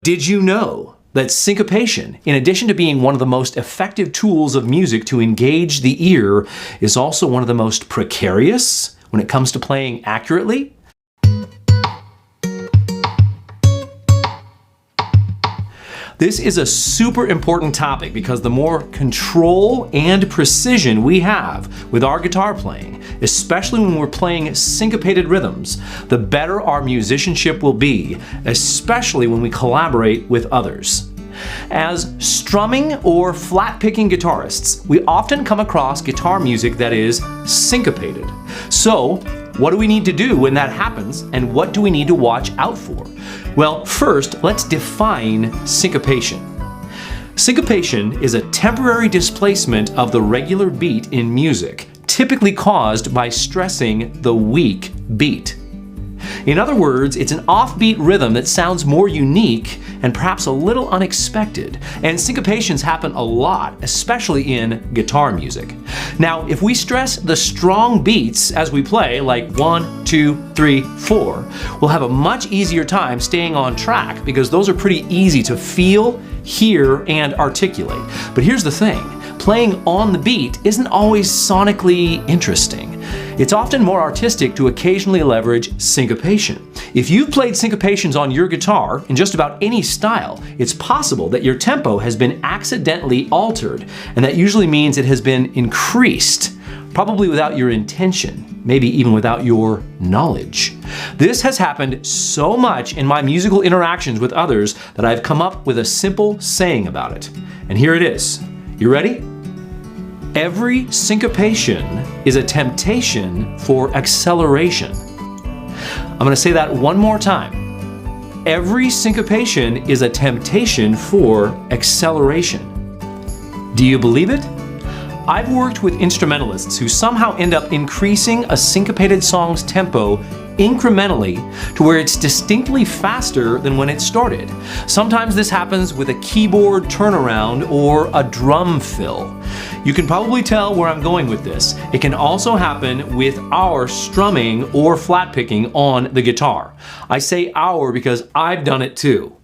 Did you know that syncopation, in addition to being one of the most effective tools of music to engage the ear, is also one of the most precarious when it comes to playing accurately? This is a super important topic because the more control and precision we have with our guitar playing, especially when we're playing syncopated rhythms, the better our musicianship will be, especially when we collaborate with others. As strumming or flat-picking guitarists, we often come across guitar music that is syncopated. So, what do we need to do when that happens, and what do we need to watch out for? Well, first, let's define syncopation. Syncopation is a temporary displacement of the regular beat in music, typically caused by stressing the weak beat. In other words, it's an offbeat rhythm that sounds more unique and perhaps a little unexpected, and syncopations happen a lot, especially in guitar music. Now, if we stress the strong beats as we play, like 1, 2, 3, 4, we'll have a much easier time staying on track because those are pretty easy to feel, hear, and articulate. But here's the thing, playing on the beat isn't always sonically interesting. It's often more artistic to occasionally leverage syncopation. If you've played syncopations on your guitar in just about any style, it's possible that your tempo has been accidentally altered, and that usually means it has been increased, probably without your intention, maybe even without your knowledge. This has happened so much in my musical interactions with others that I've come up with a simple saying about it. And here it is. You ready? Every syncopation is a temptation for acceleration. I'm going to say that one more time. Every syncopation is a temptation for acceleration. Do you believe it? I've worked with instrumentalists who somehow end up increasing a syncopated song's tempo incrementally to where it's distinctly faster than when it started. Sometimes this happens with a keyboard turnaround or a drum fill. You can probably tell where I'm going with this. It can also happen with our strumming or flat picking on the guitar. I say our because I've done it too.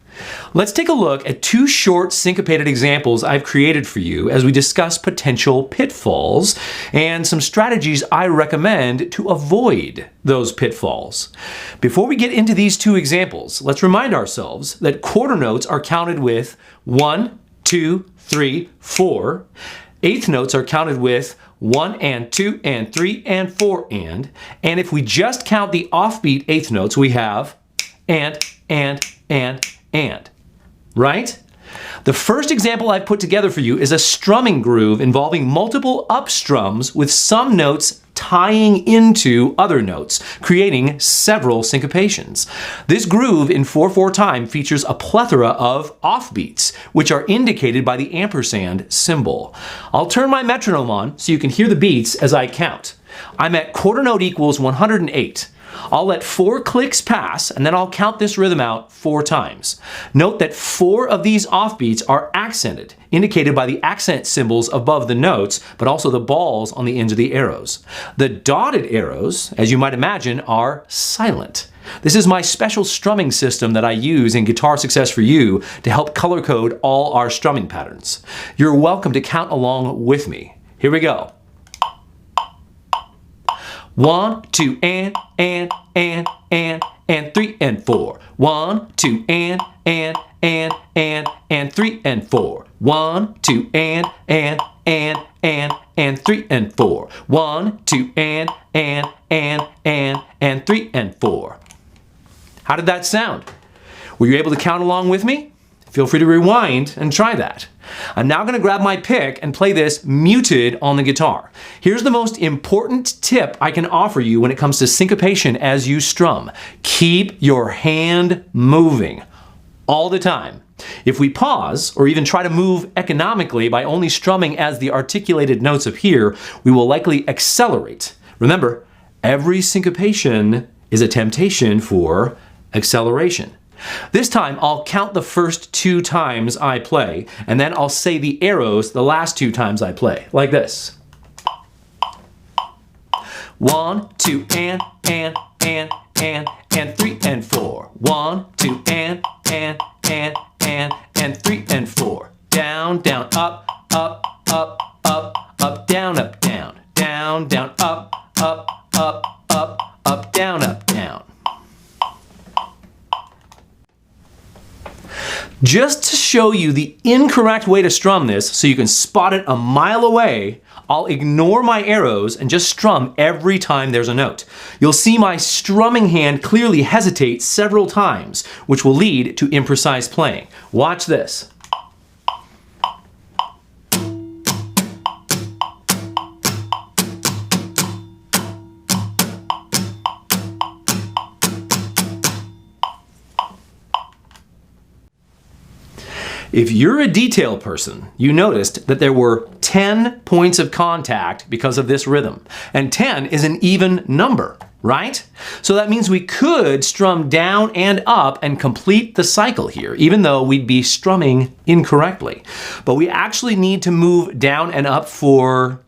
Let's take a look at two short syncopated examples I've created for you as we discuss potential pitfalls and some strategies I recommend to avoid those pitfalls. Before we get into these two examples, let's remind ourselves that quarter notes are counted with 1, 2, 3, 4. Eighth notes are counted with 1 and 2 and 3 and 4 and if we just count the offbeat eighth notes, we have and, right? The first example I've put together for you is a strumming groove involving multiple up strums with some notes tying into other notes, creating several syncopations. This groove in 4/4 time features a plethora of offbeats, which are indicated by the ampersand symbol. I'll turn my metronome on so you can hear the beats as I count. I'm at quarter note equals 108. I'll let 4 clicks pass and then I'll count this rhythm out 4 times. Note that 4 of these offbeats are accented, indicated by the accent symbols above the notes, but also the balls on the ends of the arrows. The dotted arrows, as you might imagine, are silent. This is my special strumming system that I use in Guitar Success for You to help color code all our strumming patterns. You're welcome to count along with me. Here we go. 1, 2, and 3 and 4. 1, 2, and 3 and 4. 1, 2, and 3 and 4. 1, 2, and 3 and 4. How did that sound? Were you able to count along with me? Feel free to rewind and try that. I'm now going to grab my pick and play this muted on the guitar. Here's the most important tip I can offer you when it comes to syncopation as you strum. Keep your hand moving all the time. If we pause or even try to move economically by only strumming as the articulated notes appear, we will likely accelerate. Remember, every syncopation is a temptation for acceleration. This time I'll count the first 2 times I play, and then I'll say the arrows the last 2 times I play, like this. 1, 2, and 3 and 4. 1, 2, and and 3 and 4. Down, down, up, up, up, up, up, down, down, down, up, up, up, up, up, down, down. Just to show you the incorrect way to strum this so you can spot it a mile away, I'll ignore my arrows and just strum every time there's a note. You'll see my strumming hand clearly hesitate several times, which will lead to imprecise playing. Watch this. If you're a detail person, you noticed that there were 10 points of contact because of this rhythm. And 10 is an even number, right? So that means we could strum down and up and complete the cycle here, even though we'd be strumming incorrectly. But we actually need to move down and up for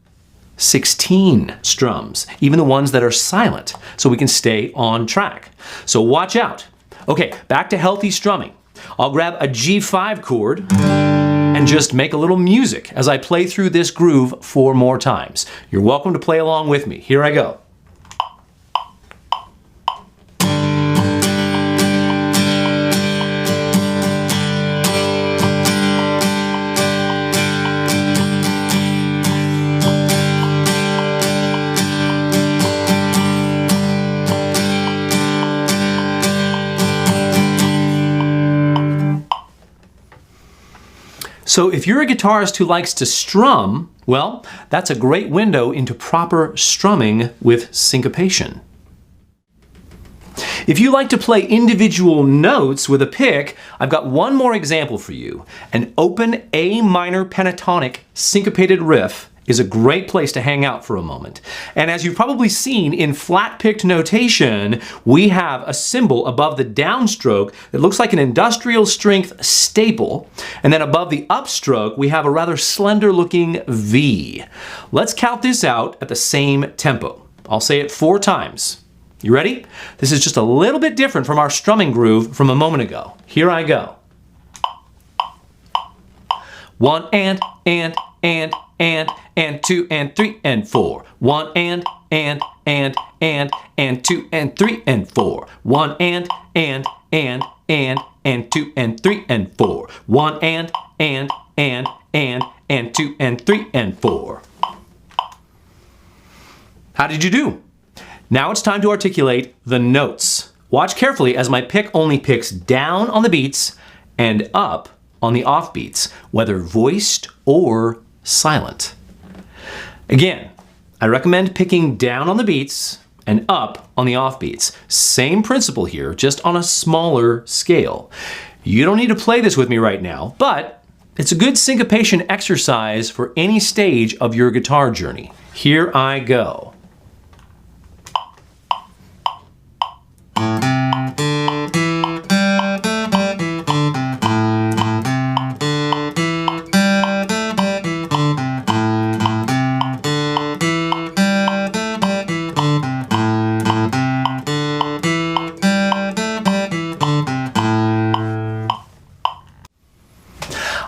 16 strums, even the ones that are silent, so we can stay on track. So watch out. Okay, back to healthy strumming. I'll grab a G5 chord and just make a little music as I play through this groove 4 more times. You're welcome to play along with me. Here I go. So if you're a guitarist who likes to strum, well, that's a great window into proper strumming with syncopation. If you like to play individual notes with a pick, I've got one more example for you. An open A minor pentatonic syncopated riff is a great place to hang out for a moment. And as you've probably seen in flat-picked notation, we have a symbol above the downstroke that looks like an industrial strength staple. And then above the upstroke, we have a rather slender-looking V. Let's count this out at the same tempo. I'll say it 4 times. You ready? This is just a little bit different from our strumming groove from a moment ago. Here I go. 1 and 2 and 3 and 4. 1 and 2 and 3 and 4. 1 and 2 and 3 and 4. 1 and 2 and 3 and 4. How did you do? Now it's time to articulate the notes. Watch carefully as my pick only picks down on the beats and up on the off beats, whether voiced or silent. Again, I recommend picking down on the beats and up on the off beats. Same principle here, just on a smaller scale. You don't need to play this with me right now, but it's a good syncopation exercise for any stage of your guitar journey. Here I go.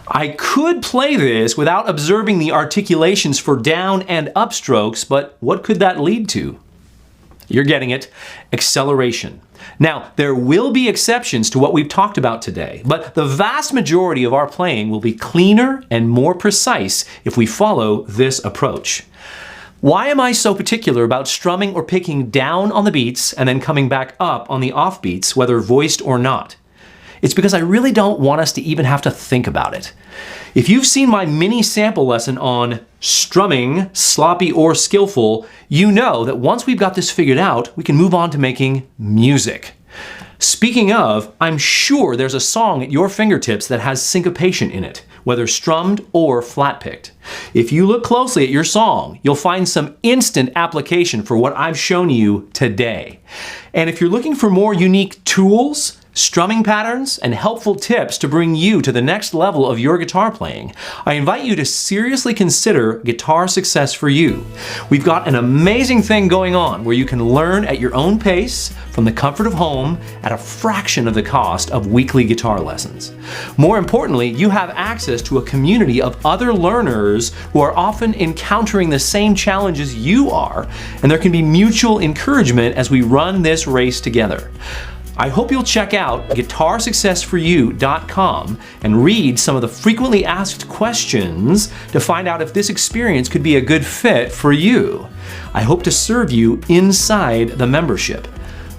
I could play this without observing the articulations for down and up strokes, but what could that lead to? You're getting it. Acceleration. Now, there will be exceptions to what we've talked about today, but the vast majority of our playing will be cleaner and more precise if we follow this approach. Why am I so particular about strumming or picking down on the beats and then coming back up on the off beats, whether voiced or not? It's because I really don't want us to even have to think about it. If you've seen my mini sample lesson on strumming, sloppy or skillful, you know that once we've got this figured out, we can move on to making music. Speaking of, I'm sure there's a song at your fingertips that has syncopation in it, whether strummed or flat-picked. If you look closely at your song, you'll find some instant application for what I've shown you today. And if you're looking for more unique tools, strumming patterns, and helpful tips to bring you to the next level of your guitar playing, I invite you to seriously consider Guitar Success for You. We've got an amazing thing going on where you can learn at your own pace from the comfort of home at a fraction of the cost of weekly guitar lessons. More importantly, you have access to a community of other learners who are often encountering the same challenges you are, and there can be mutual encouragement as we run this race together. I hope you'll check out guitarsuccessforyou.com and read some of the frequently asked questions to find out if this experience could be a good fit for you. I hope to serve you inside the membership.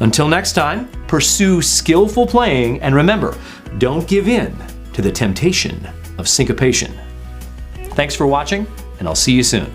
Until next time, pursue skillful playing, and remember, don't give in to the temptation of syncopation. Thanks for watching, and I'll see you soon.